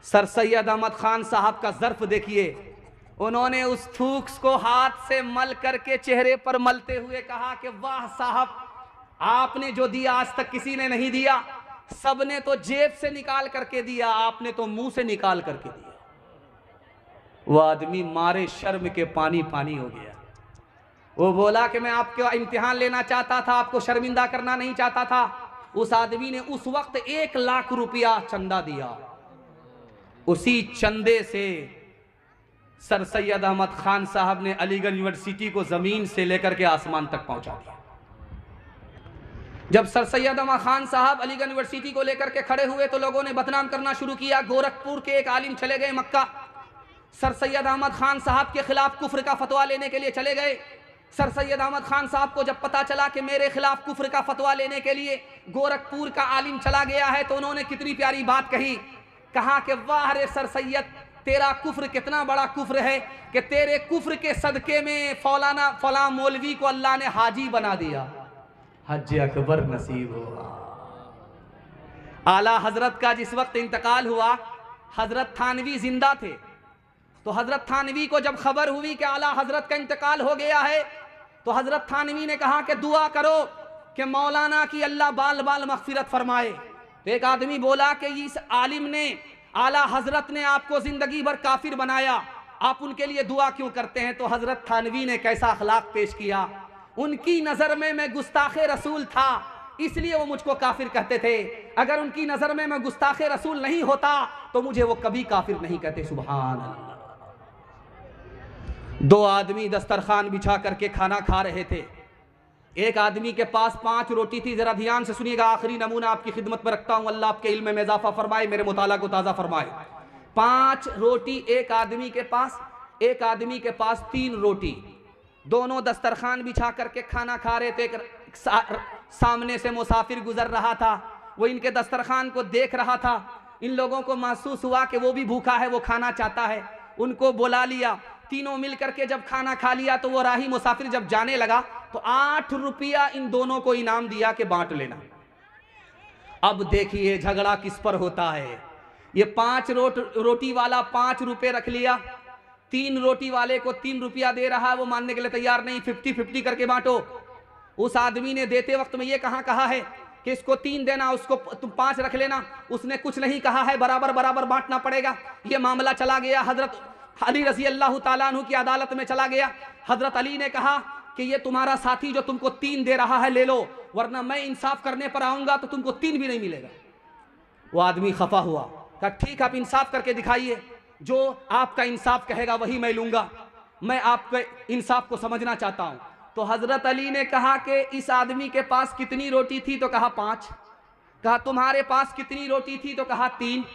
सर सैयद अहमद खान साहब का ज़र्फ देखिए, उन्होंने उस थूक को हाथ से मल करके चेहरे पर मलते हुए कहा कि वाह साहब, आपने जो दिया आज तक किसी ने नहीं दिया, सबने तो जेब से निकाल करके दिया, आपने तो मुंह से निकाल करके दिया। वो आदमी मारे शर्म के पानी पानी हो गया। वो बोला कि मैं आपका इम्तिहान लेना चाहता था, आपको शर्मिंदा करना नहीं चाहता था। उस आदमी ने उस वक्त 1 लाख रुपया चंदा दिया। उसी चंदे से सर सैयद अहमद खान साहब ने अलीगढ़ यूनिवर्सिटी को जमीन से लेकर के आसमान तक पहुंचा दिया। जब सर सैयद अहमद खान साहब अलीगढ़ यूनिवर्सिटी को लेकर के खड़े हुए तो लोगों ने बदनाम करना शुरू किया। गोरखपुर के एक आलिम चले गए मक्का, सर सैयद अहमद खान साहब के खिलाफ कुफ्र का फतवा लेने के लिए चले गए। सर सैयद अहमद खान साहब को जब पता चला कि मेरे खिलाफ कुफ्र का फतवा लेने के लिए गोरखपुर का आलिम चला गया है, तो उन्होंने कितनी प्यारी बात कही। कहा कि वाह रे सर सैयद, तेरा कुफ्र कितना बड़ा कुफ्र है कि तेरे कुफ्र के सदके में फलां मौलवी को अल्लाह ने हाजी बना दिया। हज अकबर नसीब हुआ। आला हजरत का जिस वक्त इंतकाल हुआ, हजरत थानवी जिंदा थे। तो हजरत थानवी को जब खबर हुई कि आला हजरत का इंतकाल हो गया है, तो हजरत थानवी ने कहा कि दुआ करो कि मौलाना की अल्लाह बाल बाल मगफिरत फरमाए। तो एक आदमी बोला कि इस आलिम ने, आला हजरत ने आपको जिंदगी भर काफिर बनाया, आप उनके लिए दुआ क्यों करते हैं? तो हजरत थानवी ने कैसा अखलाक पेश किया। उनकी नजर में मैं गुस्ताखे रसूल था, इसलिए वो मुझको काफिर कहते थे। अगर उनकी नजर में मैं गुस्ताखे रसूल नहीं होता तो मुझे वो कभी काफिर नहीं कहते। सुभान अल्लाह। 2 आदमी दस्तरखान बिछा करके खाना खा रहे थे। एक आदमी के पास 5 रोटी थी। जरा ध्यान से सुनिएगा, आखिरी नमूना आपकी खिदमत में रखता हूं। अल्लाह आपके इल्म में इजाफा फरमाए, मेरे मुताला को ताज़ा फरमाए। 5 रोटी एक आदमी के पास, एक आदमी के पास 3 रोटी। दोनों दस्तरखान बिछा करके खाना खा रहे थे। सामने से मुसाफिर गुजर रहा था, वो इनके दस्तरखान को देख रहा था। इन लोगों को महसूस हुआ कि वो भी भूखा है, वो खाना चाहता है। उनको बुला लिया। तीनों मिल करके जब खाना खा लिया तो वो राही मुसाफिर जब जाने लगा तो 8 रुपया इन दोनों को इनाम दिया कि बांट लेना। अब देखिए झगड़ा किस पर होता है। ये 5 रोटी वाला 5 रुपए रख लिया, 3 रोटी वाले को 3 रुपया दे रहा है, वो मानने के लिए तैयार नहीं। 50-50 करके बांटो। उस आदमी ने देते वक्त में ये कहा है कि इसको 3 देना, उसको तुम 5 रख लेना। उसने कुछ नहीं कहा है, बराबर बराबर बांटना पड़ेगा। ये मामला चला गया हजरत अली रजी अल्लाह ताला अन्हु की अदालत में चला गया। हजरत अली ने कहा कि ये तुम्हारा साथी जो तुमको 3 दे रहा है ले लो, वरना मैं इंसाफ करने पर आऊंगा तो तुमको 3 भी नहीं मिलेगा। वो आदमी खफा हुआ, कहा ठीक आप इंसाफ करके दिखाइए, जो आपका इंसाफ कहेगा वही मैं लूंगा, मैं आपके इंसाफ को समझना चाहता हूं। तो हजरत अली ने कहा कि इस आदमी के पास कितनी रोटी थी? तो कहा 5। कहा तुम्हारे पास कितनी रोटी थी? तो कहा 3।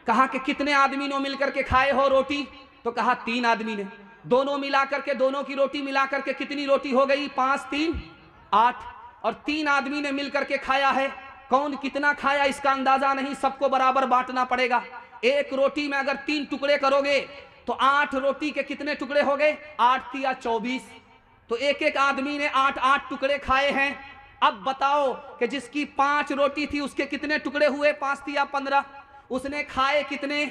कहा कि कितने आदमी ने मिलकर के खाए हो रोटी? तो कहा 3 आदमी ने। दोनों मिलाकर के, दोनों की रोटी मिलाकर के कितनी रोटी हो गई? 5 3 8। और 3 आदमी ने मिलकर के खाया है। कौन कितना खाया इसका अंदाजा नहीं, सबको बराबर बांटना पड़ेगा। एक रोटी में अगर 3 टुकड़े करोगे तो 8 रोटी के कितने टुकड़े हो गए? 8 या 24। तो एक एक आदमी ने 8 टुकड़े खाए हैं। अब बताओ कि जिसकी 5 रोटी थी उसके कितने टुकड़े हुए? 5 या 15। उसने खाए कितने?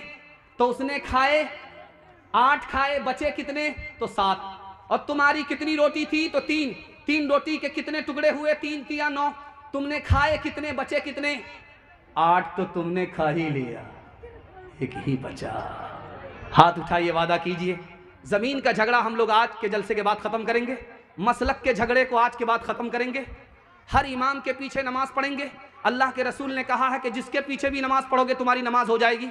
तो उसने खाए 8 खाए, बचे कितने? तो 7। और तुम्हारी कितनी रोटी थी? तो 3। 3 रोटी के कितने टुकड़े हुए? 3 या 9। तुमने खाए कितने, बचे कितने? 8 तो तुमने खा ही लिया, 1 ही बचा। हाथ उठाइए, वादा कीजिए। जमीन का झगड़ा हम लोग आज के जलसे के बाद खत्म करेंगे, मसलक के झगड़े को आज के बाद खत्म करेंगे, हर इमाम के पीछे नमाज पढ़ेंगे। अल्लाह के रसूल ने कहा है कि जिसके पीछे भी नमाज पढ़ोगे तुम्हारी नमाज हो जाएगी।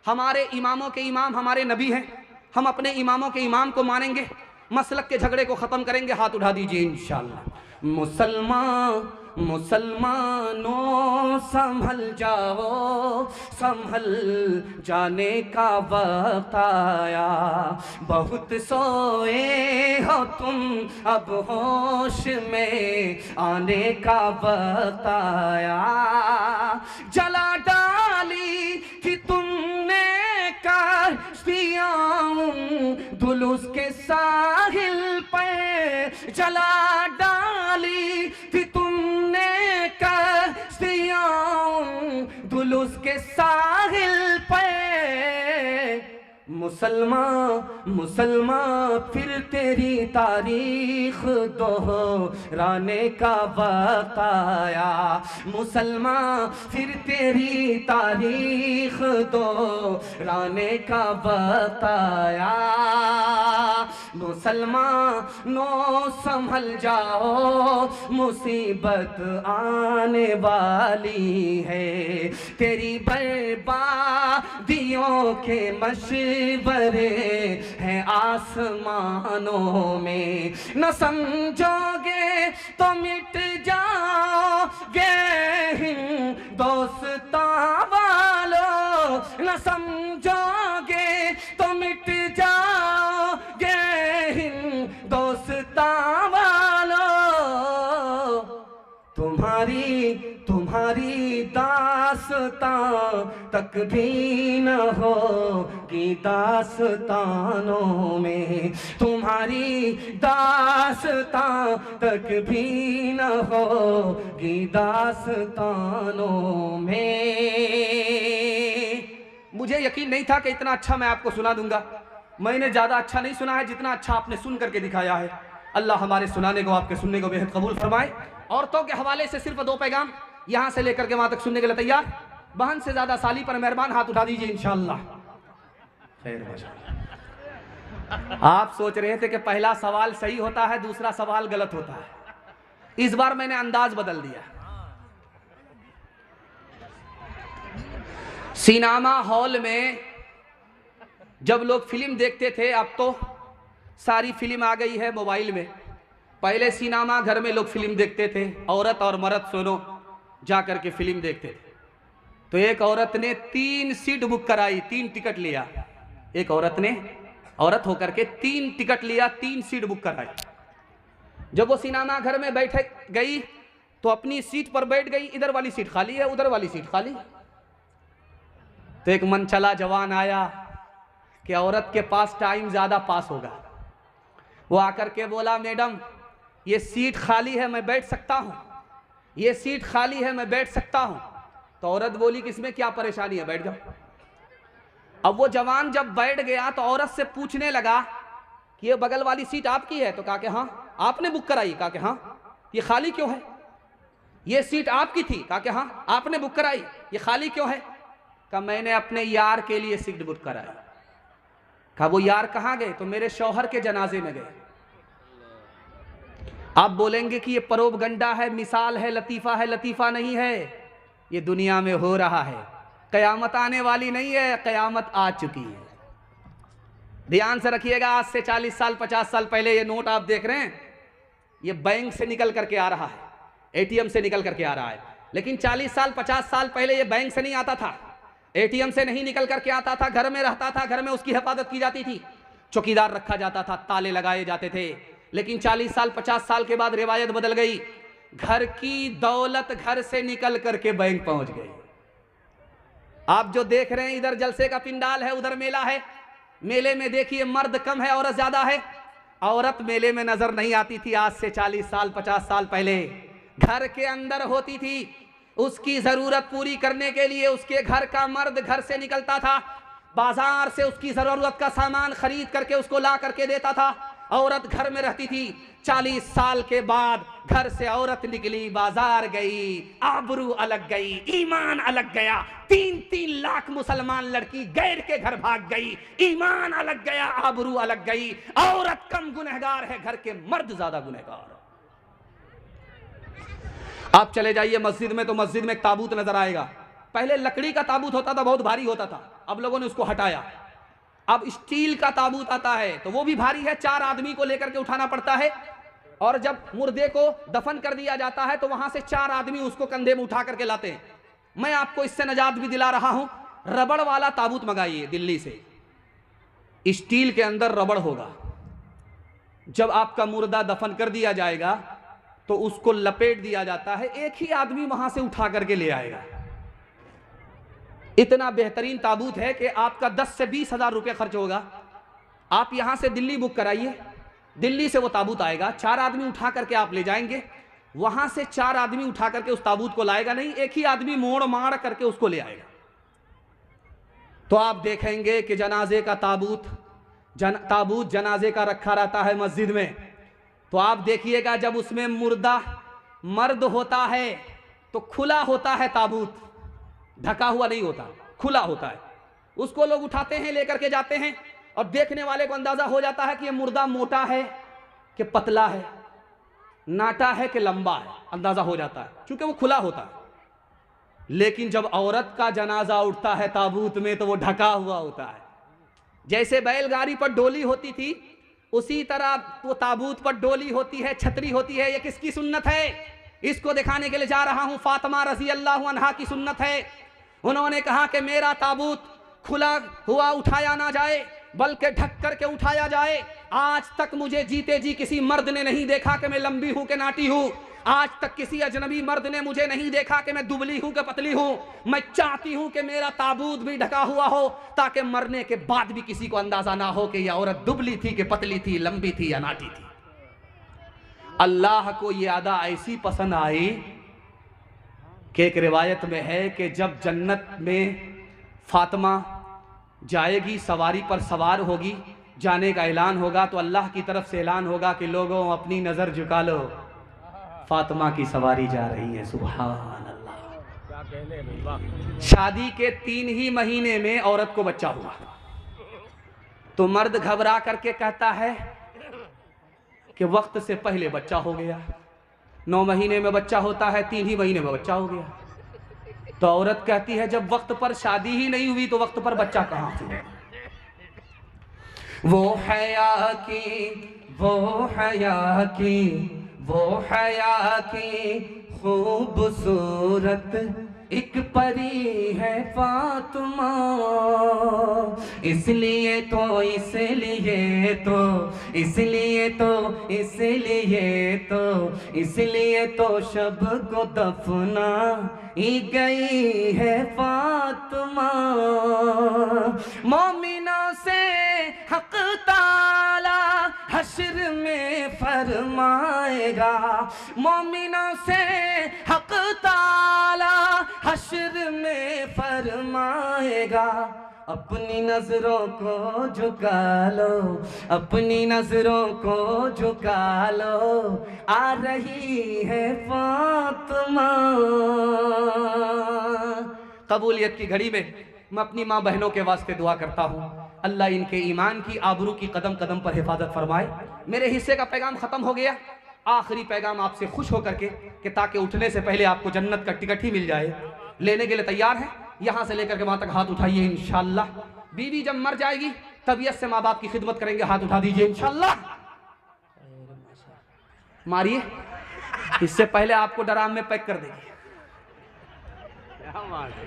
हमारे इमामों के इमाम हमारे नबी हैं, हम अपने इमामों के इमाम को मानेंगे, मसलक के झगड़े को ख़त्म करेंगे। हाथ उठा दीजिए इंशाअल्लाह। मुसलमानों संभल जाओ, संभल जाने का वक्त आया, बहुत सोए हो तुम अब होश में आने का वक्त आया। जला डाली कि तुमने कश्तियाँ दुलुस के साहिल पर, जला डाली कि तुमने कश्तियाँ दुलुस के साहिल पर। मुसलमान फिर तेरी तारीख दोहराने का वक्त आया, मुसलमान फिर तेरी तारीख दोहराने का वक्त आया। मुसलमानों संभल जाओ, मुसीबत आने वाली है, तेरी बर्बादियों के मशवरे हैं आसमानों में। न समझोगे तो मिट जाओगे हिंदुस्तान वालों, न समझोगे तो मिट जाओगे हिंदुस्तान वालों। तुम्हारी दास्तां तक भी न होगी दास्तानों में, तुम्हारी दास्तां तक भी न होगी दास्तानों में। मुझे यकीन नहीं था कि इतना अच्छा मैं आपको सुना दूंगा। मैंने ज़्यादा अच्छा नहीं सुना है जितना अच्छा आपने सुन करके दिखाया है। अल्लाह हमारे सुनाने को, आपके सुनने को बेहद कबूल फरमाए। औरतों के हवाले से सिर्फ 2 पैगाम यहाँ से लेकर के वहाँ तक सुनने के लिए तैयार। बहन से ज़्यादा साली पर मेहरबान, हाथ उठा दीजिए इंशाअल्लाह। आप सोच रहे थे कि पहला सवाल सही होता है, दूसरा सवाल गलत होता है। इस बार मैंने अंदाज बदल दिया। सिनेमा हॉल में जब लोग फिल्म देखते थे, अब तो सारी फिल्म आ गई है मोबाइल में। पहले सिनेमा घर में लोग फिल्म देखते थे, औरत और मर्द दोनों जा कर के फिल्म देखते थे। तो एक औरत ने 3 सीट बुक कराई, 3 टिकट लिया। एक औरत ने, औरत होकर के 3 टिकट लिया, 3 सीट बुक कराई। जब वो सिनेमा घर में बैठ गई तो अपनी सीट पर बैठ गई, इधर वाली सीट खाली है, उधर वाली सीट खाली। तो एक मनचला जवान आया कि औरत के पास टाइम ज़्यादा पास होगा। वो आकर के बोला, मैडम ये सीट खाली है, मैं बैठ सकता हूँ, ये सीट खाली है, मैं बैठ सकता हूँ। तो औरत बोली कि इसमें क्या परेशानी है, बैठ जाओ। अब वो जवान जब बैठ गया तो औरत से पूछने लगा कि ये बगल वाली सीट आपकी है? तो कहा कि हाँ। आपने बुक कराई? कहा कि हाँ। ये खाली क्यों है? ये सीट आपकी थी? कहा कि हाँ। आपने बुक कराई? ये खाली क्यों है? कहा मैंने अपने यार के लिए सीट बुक कराई। कहा वो यार कहाँ गए? तो मेरे शौहर के जनाजे में गए। आप बोलेंगे कि ये प्रोपगंडा है, मिसाल है, लतीफ़ा है। लतीफ़ा नहीं है, ये दुनिया में हो रहा है। क़यामत आने वाली नहीं है, क़यामत आ चुकी है। ध्यान से रखिएगा, आज से 40 साल 50 साल पहले ये नोट आप देख रहे हैं, ये बैंक से निकल करके आ रहा है, एटीएम से निकल करके आ रहा है। लेकिन 40 साल 50 साल पहले ये बैंक से नहीं आता था, एटीएम से नहीं निकल करके आता था, घर में रहता था, घर में उसकी हिफाजत की जाती थी, चौकीदार रखा जाता था, ताले लगाए जाते थे। लेकिन 40 साल 50 साल के बाद रिवायत बदल गई, घर की दौलत घर से निकल करके बैंक पहुंच गई। आप जो देख रहे हैं, इधर जलसे का पिंडाल है, उधर मेला है। मेले में देखिए मर्द कम है, औरत ज्यादा है। औरत मेले में नजर नहीं आती थी आज से 40 साल 50 साल पहले, घर के अंदर होती थी। उसकी जरूरत पूरी करने के लिए उसके घर का मर्द घर से निकलता था, बाजार से उसकी जरूरत का सामान खरीद करके उसको ला करके देता था। औरत घर में रहती थी। 40 साल के बाद घर से औरत निकली, बाजार गई, आबरू अलग गई, ईमान अलग गया। 3-3 लाख मुसलमान लड़की गैर के घर भाग गई, ईमान अलग गया, आबरू अलग गई। औरत कम गुनहगार है, घर के मर्द ज्यादा गुनहगार। आप चले जाइए मस्जिद में तो मस्जिद में एक ताबूत नजर आएगा। पहले लकड़ी का ताबूत होता था, बहुत भारी होता था, अब लोगों ने उसको हटाया। अब स्टील का ताबूत आता है तो वो भी भारी है, 4 आदमी को लेकर के उठाना पड़ता है। और जब मुर्दे को दफन कर दिया जाता है तो वहां से 4 आदमी उसको कंधे में उठा करके लाते हैं। मैं आपको इससे निजात भी दिला रहा हूं, रबड़ वाला ताबूत मंगाइए दिल्ली से, स्टील के अंदर रबड़ होगा। जब आपका मुर्दा दफन कर दिया जाएगा तो उसको लपेट दिया जाता है, एक ही आदमी वहां से उठा करके ले आएगा। इतना बेहतरीन ताबूत है कि आपका 10 से 20 हजार रुपये खर्च होगा। आप यहां से दिल्ली बुक कराइए, दिल्ली से वो ताबूत आएगा, 4 आदमी उठा करके आप ले जाएंगे। वहां से 4 आदमी उठा करके उस ताबूत को लाएगा नहीं, एक ही आदमी मोड़ मार करके उसको ले आएगा। तो आप देखेंगे कि जनाजे का ताबूत जनाजे का रखा रहता है मस्जिद में। तो आप देखिएगा जब उसमें मुर्दा मर्द होता है तो खुला होता है ताबूत, ढका हुआ नहीं होता, खुला होता है। उसको लोग उठाते हैं, लेकर के जाते हैं और देखने वाले को अंदाजा हो जाता है कि ये मुर्दा मोटा है कि पतला है, नाटा है कि लंबा है, अंदाजा हो जाता है क्योंकि वो खुला होता है। लेकिन जब औरत का जनाजा उठता है ताबूत में तो वो ढका हुआ होता है। जैसे बैलगाड़ी पर डोली होती थी उसी तरह वो ताबूत पर डोली होती है, छतरी होती है। ये किसकी सुन्नत है? इसको दिखाने के लिए जा रहा हूं, फातिमा रजी अल्लाह अन्हा की सुन्नत है। उन्होंने कहा कि मेरा ताबूत खुला हुआ उठाया ना जाए बल्कि ढक करके उठाया जाए। आज तक मुझे जीते जी किसी मर्द ने नहीं देखा कि मैं लंबी हूं कि नाटी हूं। आज तक किसी अजनबी मर्द ने मुझे नहीं देखा कि मैं दुबली हूं कि पतली हूं। मैं चाहती हूं कि मेरा ताबूत भी ढका हुआ हो ताकि मरने के बाद भी किसी को अंदाजा ना हो कि यह औरत दुबली थी कि पतली थी, लंबी थी या नाटी थी। अल्लाह को यह अदा ऐसी पसंद आई कि एक रिवायत में है कि जब जन्नत में फातिमा जाएगी, सवारी पर सवार होगी, जाने का ऐलान होगा तो अल्लाह की तरफ से ऐलान होगा कि लोगों अपनी नजर झुका लो, फातिमा की सवारी जा रही है। सुभान अल्लाह। शादी के 3 ही महीने में औरत को बच्चा हुआ तो मर्द घबरा करके कहता है कि वक्त से पहले बच्चा हो गया। 9 महीने में बच्चा होता है, 3 ही महीने में बच्चा हो गया। तो औरत कहती है जब वक्त पर शादी ही नहीं हुई तो वक्त पर बच्चा कहां से होगा? वो हया की, वो हया की, वो हया की खूबसूरत एक परी है फातिमा। इसलिए तो इसलिए तो इसलिए तो इसलिए तो इसलिए तो शब को दफना ही गई है फातिमा। मोमिनों से हक ताला हश्र में फरमाएगा, मोमिनों से हक ताला हश्र में फरमाएगा। अपनी नजरों को झुका लो, अपनी नजरों को झुका लो, आ रही है फातिमा। कबूलियत की घड़ी में मैं अपनी माँ बहनों के वास्ते दुआ करता हूँ, अल्लाह इनके ईमान की, आबरू की कदम कदम पर हिफाजत फरमाए। मेरे हिस्से का पैगाम खत्म हो गया। आखिरी पैगाम आपसे खुश होकर के कि ताकि उठने से पहले आपको जन्नत का टिकट ही मिल जाए। लेने के लिए तैयार है? यहाँ से लेकर के वहाँ तक हाथ उठाइए इंशाअल्लाह। बीवी जब मर जाएगी तबीयत से माँ बाप की खिदमत करेंगे, हाथ उठा दीजिए इंशाअल्लाह। मारिए, इससे पहले आपको डराम में पैक कर देंगे।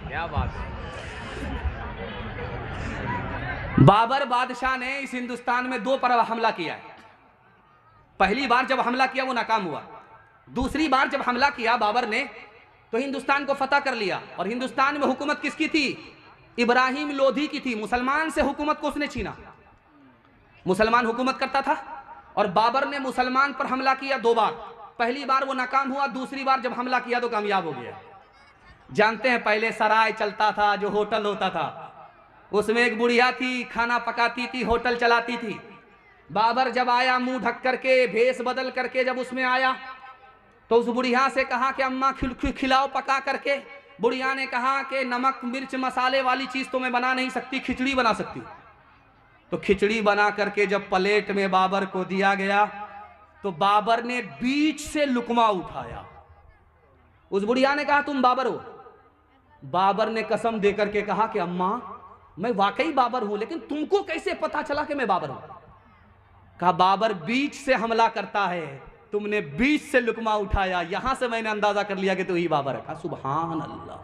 क्या बात है। बाबर बादशाह ने इस हिंदुस्तान में 2 पर हमला किया है। पहली बार जब हमला किया वो नाकाम हुआ। दूसरी बार जब हमला किया बाबर ने तो हिंदुस्तान को फतह कर लिया। और हिंदुस्तान में हुकूमत किसकी थी? इब्राहिम लोधी की थी। मुसलमान से हुकूमत को उसने छीना। मुसलमान हुकूमत करता था और बाबर ने मुसलमान पर हमला किया 2 बार। पहली बार वो नाकाम हुआ, दूसरी बार जब हमला किया तो कामयाब हो गया। जानते हैं पहले सराय चलता था, जो होटल होता था, उसमें एक बुढ़िया थी, खाना पकाती थी, होटल चलाती थी। बाबर जब आया मुंह ढक करके, भेष बदल करके जब उसमें आया, तो उस बुढ़िया से कहा कि अम्मा खिलाओ पका करके। बुढ़िया ने कहा कि नमक मिर्च मसाले वाली चीज तो मैं बना नहीं सकती, खिचड़ी बना सकती हूँ। तो खिचड़ी बना करके जब प्लेट में बाबर को दिया गया, तो बाबर ने बीच से लुकमा उठाया। उस बुढ़िया ने कहा तुम बाबर हो? बाबर ने कसम देकर के कहा कि अम्मा मैं वाकई बाबर हूं, लेकिन तुमको कैसे पता चला कि मैं बाबर हूं? कहा बाबर बीच से हमला करता है, तुमने बीच से लुकमा उठाया, यहां से मैंने अंदाजा कर लिया कि तू ही बाबर है। कहा सुभान अल्लाह।